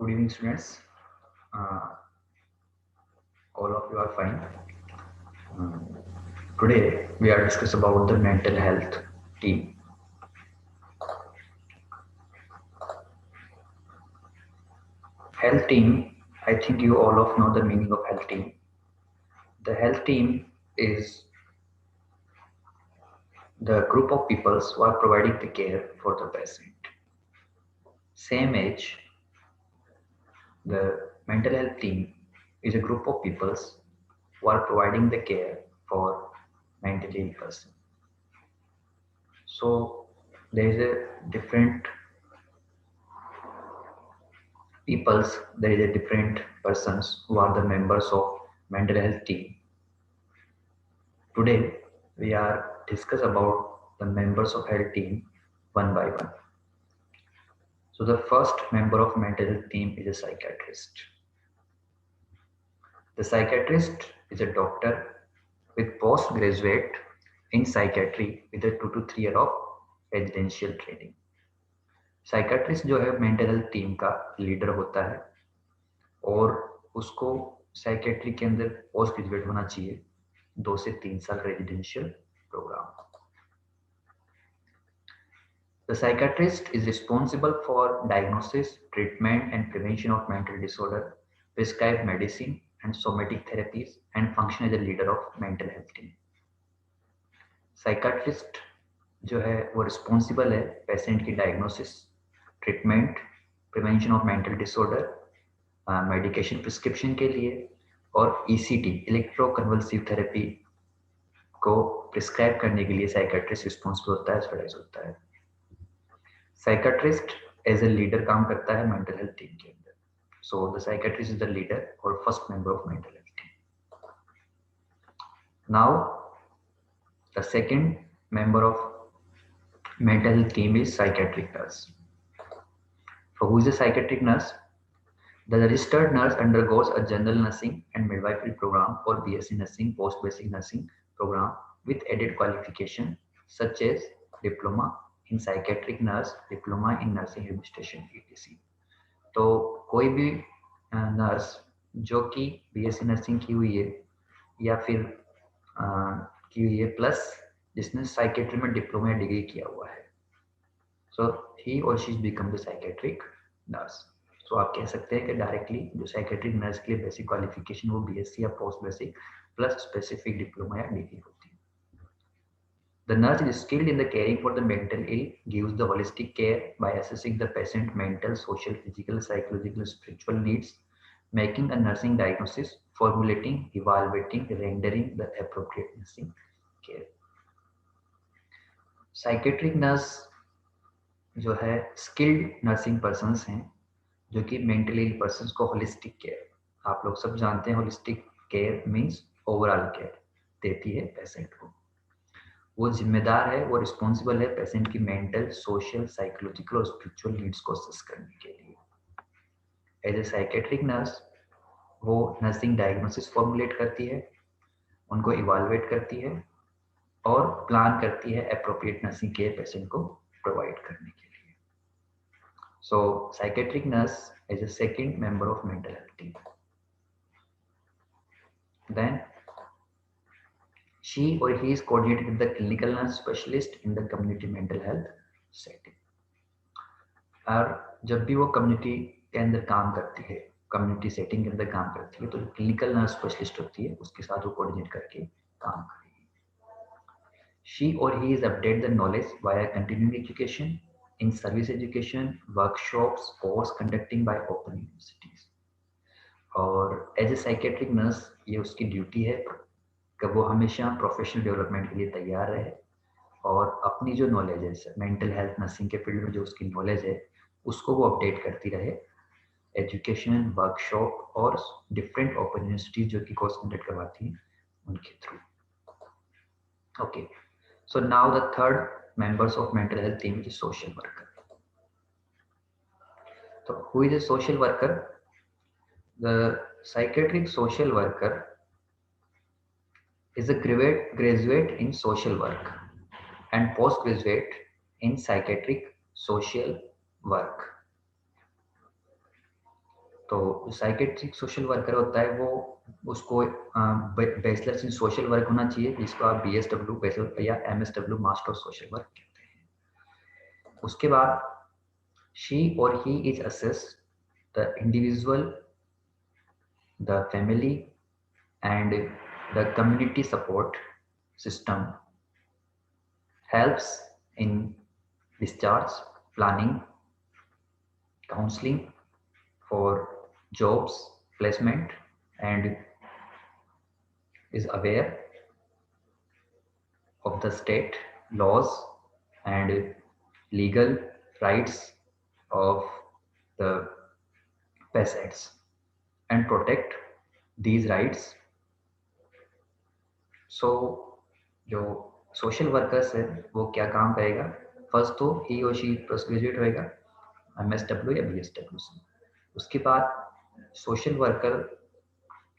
Good evening, students. Uh, all of you are fine. Um, Today we are discuss about the mental health team. Health team. I think you all of know the meaning of health team. The health team is the group of people who are providing the care for the patient. Same age, the mental health team is a group of people who are providing the care for mentally ill person. So there is a different peoples, there is a different persons who are the members of mental health team. Today we are discuss about the members of health team one by one. So the first member of mental health team is a psychiatrist. The psychiatrist is a doctor with postgraduate in psychiatry with a 2 to 3 year of residential training. Psychiatrist जो है mental health team का leader होता है और उसको psychiatry के अंदर post graduate होना चाहिए 2 से 3 साल residential programme. The psychiatrist is responsible for diagnosis, treatment and prevention of mental disorder, prescribe medicine and somatic therapies and function as a leader of mental health team. Psychiatrist जो है वो responsible है patient की diagnosis, treatment, prevention of mental disorder, medication prescription के लिए और ECT electroconvulsive therapy को prescribe करने के लिए साइकियाट्रिस्ट रिस्पॉन्सिबल होता है, एडवाइज होता है. साइकियाट्रिस्ट एज ए लीडर काम करता है मेंटल हेल्थ टीम के अंदर. So the psychiatrist is the leader और first member of mental health team. Now the second member of mental health team is psychiatric nurse. So who is a psychiatric nurse? The registered nurse undergoes a general nursing and midwifery program or BSc nursing, post basic nursing program with added qualification such as diploma in psychiatric nurse, diploma in nursing administration etc. तो कोई भी nurse जो कि BSc nursing की हुई है या फिर की हुई है प्लस जिसने साइकेट्री में डिप्लोमा या डिग्री किया हुआ है, सो ही और she become the psychiatric nurse. So आप कह सकते हैं कि डायरेक्टली जो साइकेट्रिक नर्स के लिए बेसिक क्वालिफिकेशन वो बीएससी या post basic plus specific diploma या डिग्री होती है. The nurse is skilled in the caring for the mental ill, gives the holistic care by assessing the patient mental, social, physical, psychological, spiritual needs, making a nursing diagnosis, formulating, evaluating, rendering the appropriate nursing care. Psychiatric nurse जो है skilled nursing persons हैं जो कि mentally ill persons को holistic care, आप लोग सब जानते हैं holistic care means overall care देती है पेशेंट को. वो जिम्मेदार है, वो रिस्पॉन्सिबल है पेशेंट की मेंटल, सोशल, साइकोलॉजिकल और स्पिरिचुअल नीड्स को असेस करने के लिए. एज ए साइकेट्रिक नर्स वो नर्सिंग डायग्नोसिस फॉर्मुलेट करती है, उनको इवालुएट करती है और प्लान करती है एप्रोप्रिएट नर्सिंग केयर पेशेंट को प्रोवाइड करने के लिए. So psychiatric nurse is a second member of mental health team. Then she or he is coordinated with the clinical nurse specialist in the community mental health setting. और जब भी वो community के अंदर काम करती है, कम्युनिटी सेटिंग के अंदर काम करती है, तो क्लिनिकल नर्स स्पेशलिस्ट होती है, उसके साथ वो कोऑर्डिनेट करके काम करेगी. She or he is update the knowledge via continuing education, in service education, workshops, course conducting by open universities. और एज ए साइकेट्रिक नर्स ये उसकी ड्यूटी है कि वो हमेशा प्रोफेशनल डेवलपमेंट के लिए तैयार रहे और अपनी जो नॉलेज है मेंटल हेल्थ नर्सिंग के फील्ड में जो उसकी नॉलेज है उसको वो अपडेट करती रहे एजुकेशन, वर्कशॉप और डिफरेंट ओपन यूनिवर्सिटीज जो कि कोर्स कंडक्ट करवाती हैं उनके through. Okay, so now the third members of mental health team is social worker. तो who is a social worker? The psychiatric social worker is a graduate in social work and postgraduate in psychiatric social work. तो psychiatric social worker होता है वो उसको bachelors in social work होना चाहिए, जिसको आप BSW बैचलर या MSW master of social work कहते हैं। उसके बाद she or he is assess the individual, the family and the community support system, helps in discharge planning, counseling for jobs placement, and is aware of the state laws and legal rights of the patients and protect these rights. So जो social workers है वो क्या काम करेगा, first तो ही और she post graduate होएगा MSW या BSW से। उसके बाद सोशल वर्कर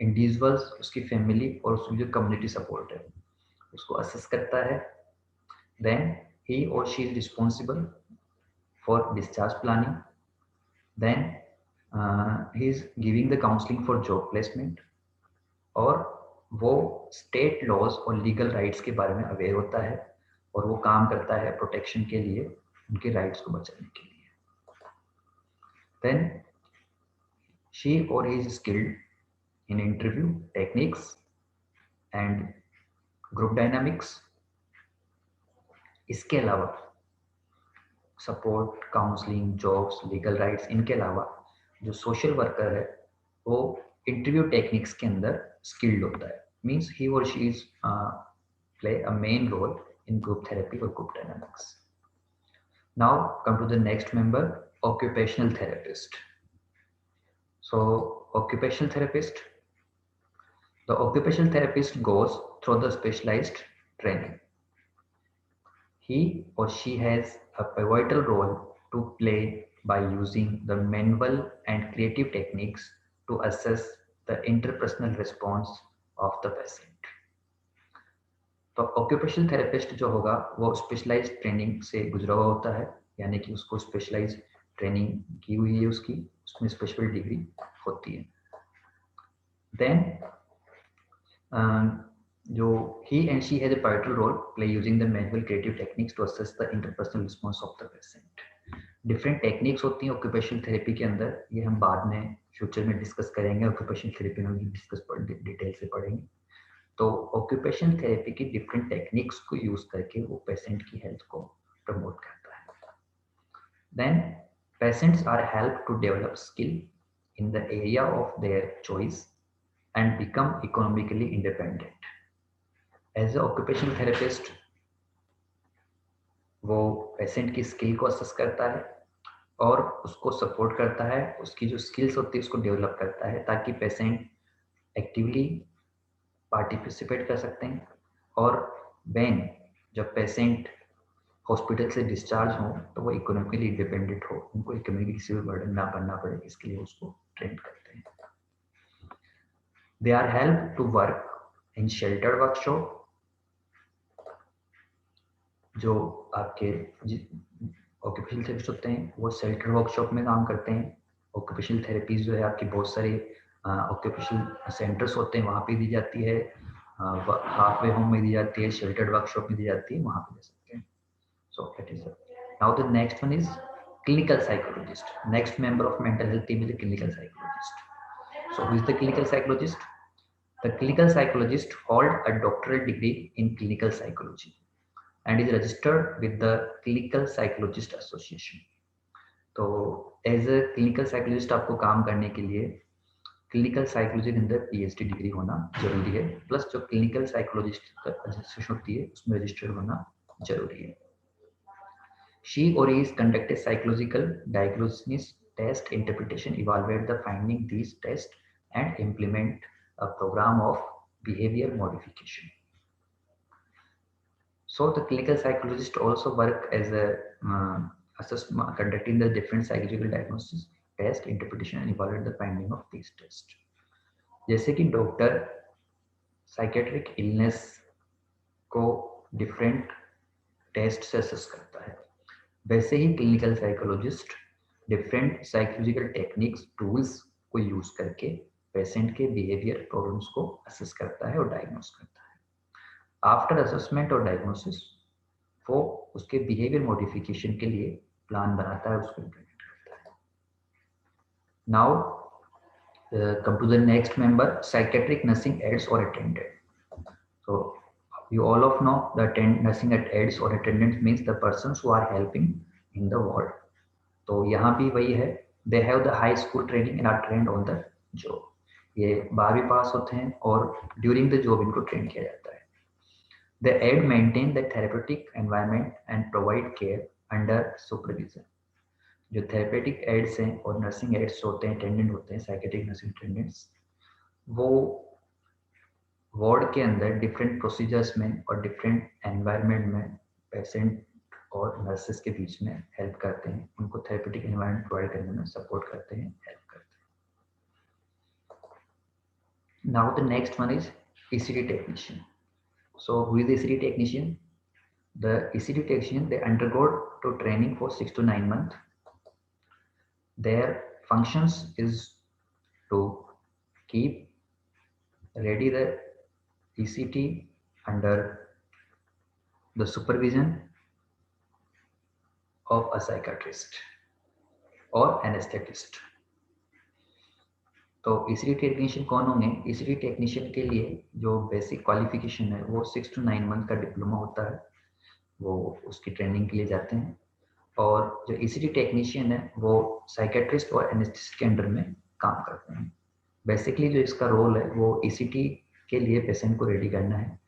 इंडिविजुअल्स, उसकी फैमिली और उसकी जो कम्युनिटी सपोर्ट है उसको असेस करता है। देन ही और she is responsible for discharge planning. Then he is giving the counselling for job placement, और वो स्टेट लॉज और लीगल राइट्स के बारे में अवेयर होता है और वो काम करता है प्रोटेक्शन के लिए, उनके राइट्स को बचाने के लिए। देन शी और he is skilled in interview techniques and group dynamics। इसके अलावा support, counselling, jobs, legal rights, इनके अलावा जो सोशल वर्कर है वो इंटरव्यू टेक्निक्स के अंदर स्किल्ड होता है। मीन्स ही और she is play a main role in group therapy और group dynamics. Now come to the next member, occupational therapist। So occupational therapist, the occupational therapist goes through the specialized training. He or she has a pivotal role to play by using the manual and creative techniques to assess the interpersonal response of the patient। तो occupational therapist जो होगा वो specialised training से गुजरा हुआ होता है, यानी कि उसको स्पेशलाइज्ड ट्रेनिंग की हुई है, उसकी उसमें स्पेशल डिग्री होती है। देन जो he and she has a pivotal role play using the manual creative techniques to assess the interpersonal response of the patient। Different techniques होती हैं ऑक्यूपेशनल थेरेपी के अंदर, ये हम बाद में फ्यूचर में डिस्कस करेंगे, ऑक्यूपेशनल थेरेपी में डिस्कस डिटेल से पढ़ेंगे। तो ऑक्यूपेशनल थेरेपी की डिफरेंट टेक्निक्स को यूज करके वो पेशेंट की हेल्थ को प्रमोट करता है। Then patients are help to develop skill in the area of their choice and become economically independent। As a occupational therapist, वो पेशेंट की स्किल को असेस करता है और उसको सपोर्ट करता है, उसकी जो स्किल्स होती है उसको डेवलप करता है ताकि पेशेंट एक्टिवली पार्टिसिपेट कर सकते हैं। और व्हेन जब पेशेंट हॉस्पिटल से डिस्चार्ज हो तो वो इकोनॉमिकली इंडिपेंडेंट हो, उनको इकोनॉमिक किसी भी बर्डन ना बनना पड़े, इसके लिए उसको ट्रेन करते हैं। They are helped to work in sheltered workshop। जो आपके ऑक्यूपेशनल थेरेपिस्ट होते हैं वो शेल्टर वर्कशॉप में काम करते हैं। ऑक्यूपेशनल थेरेपीज जो है आपकी बहुत सारे ऑक्यूपेशनल सेंटर्स होते हैं, वहाँ पे दी जाती है, हाफ वे होम में दी जाती है, शेल्टर्ड वर्कशॉप में दी जाती है, वहाँ पे दे सकते हैं। So that is now the next one is clinical psychologist. Next member of mental health team is the clinical psychologist. So who is the clinical psychologist? The clinical psychologist hold a doctoral degree in clinical psychology and is registered with the Clinical Psychologist Association। तो as a clinical psychologist आपको काम करने के लिए clinical psychology के अंदर PhD degree होना जरूरी है, प्लस जो क्लिनिकल साइकोलॉजिस्ट का रजिस्ट्रेशन होती है उसमें रजिस्टर्ड होना जरूरी है। She or he is conducted psychological diagnosis, test, interpretation, evaluate the finding these tests and implement a program of behavior modification। So the clinical psychologist also work as a conducting the different psychological diagnosis, test, interpretation and evaluate the finding of these tests। जैसे कि doctor psychiatric illness को different test से assess करता है, वैसे ही clinical psychologist different psychological techniques, tools को use करके पेशेंट के बिहेवियर प्रॉब्लम्स को असेस करता है और डायग्नोस करता है। आफ्टर असेसमेंट और डायग्नोसिस वो उसके बिहेवियर मॉडिफिकेशन के लिए प्लान बनाता है, उसको इम्प्लीमेंट करता है। Now come to the next member, psychiatric nursing aides or attendant. So you all of know the nursing aides or attendants means the persons who are helping in the ward. तो यहाँ भी वही है, they have the high school training and are trained on the job. ये 12वीं पास होते हैं और during the job इनको ट्रेन किया जाता है। The aide maintain the therapeutic environment and provide care under supervision. जो थेरेपेटिक एड्स हैं और नर्सिंग एड्स होते हैं, अटेंडेंट होते हैं, साइकेट्रिक नर्सिंग अटेंडेंट्स, वो वार्ड के अंदर डिफरेंट प्रोसीजर्स में और डिफरेंट एनवायरनमेंट में पेशेंट और नर्सेस के बीच में हेल्प करते हैं, उनको थेरेपेटिक एनवायरनमेंट प्रोवाइड करने में सपोर्ट करते हैं, हेल्प करते हैं। Now the next one is ECD technician. So who is the ECD technician? The ECD technician, they undergo to training for 6 to 9 months. Their functions is to keep ready the ECT under the supervision of a psychiatrist or anesthetist. तो ECD technician कौन होंगे? ECD technician के लिए जो basic qualification है वो 6 to 9 month का diploma होता है, वो उसकी ट्रेनिंग के लिए जाते हैं। और जो ECD टेक्नीशियन है वो साइकेट्रिस्ट और एनेस्थेटिस्ट के अंडर में काम करते हैं। बेसिकली जो इसका रोल है वो ECT के लिए पेशेंट को रेडी करना है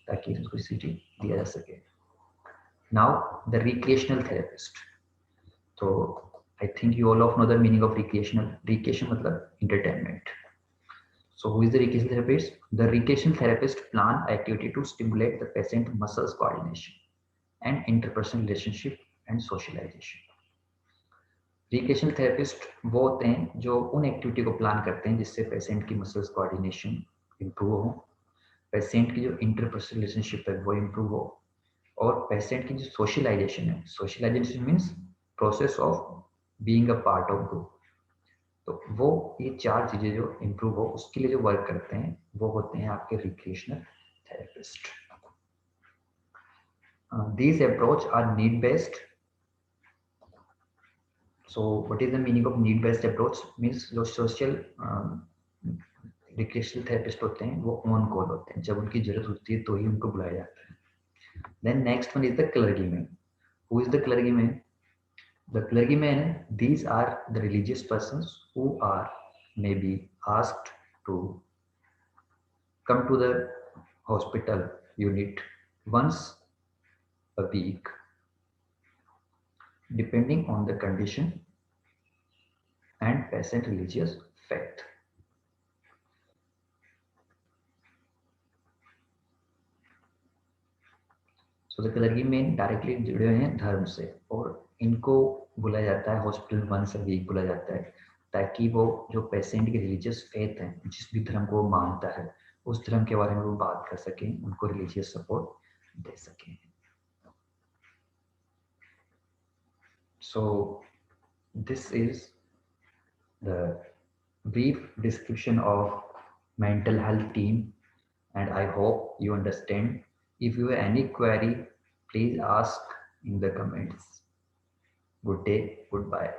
ताकि उसको ECT दिया जा सके। Now the recreational therapist. तो I think you all of know the meaning of recreational. Recreation मतलब entertainment. So who is the recreational therapist? The recreational therapist plan activity to stimulate the patient muscles coordination and interpersonal relationship and socialization. Recreational therapist वो होते हैं जो उन activity को plan करते हैं जिससे पेशेंट की मसल्स कोऑर्डिनेशन इंप्रूव हो, पेशेंट की जो इंटरपर्सनल रिलेशनशिप है वो इंप्रूव हो, और पेशेंट की जो सोशलाइजेशन है, socialization means process of being a part of group, तो वो ये 4 चीजें जो इंप्रूव हो उसके लिए जो वर्क करते हैं वो होते हैं आपके recreational therapist. These approach are need based. So what is the meaning of need based approach? Means जो सोशल रिक्रिएशनल थेरेपिस्ट होते हैं वो ऑन कॉल होते हैं, जब उनकी जरूरत होती है तो ही उनको बुलाया जाता है। Then next one is the clergyman. Who is the clergyman? The clergymen, these are the religious persons who are maybe asked to come to the hospital unit once a week, depending on the condition and patient religious faith. So the clergymen directly जुड़े हुए हैं धर्म से और इनको बुलाया जाता है हॉस्पिटल वंस अ वीक बुलाया जाता है ताकि वो जो पेशेंट की रिलीजियस फेथ है, जिस भी धर्म को वो मानता है, उस धर्म के बारे में वो बात कर सकें, उनको रिलीजियस सपोर्ट दे सकें। So this is the brief description of mental health team and I hope you understand. If you have any query, please ask in the comments. Good day, goodbye.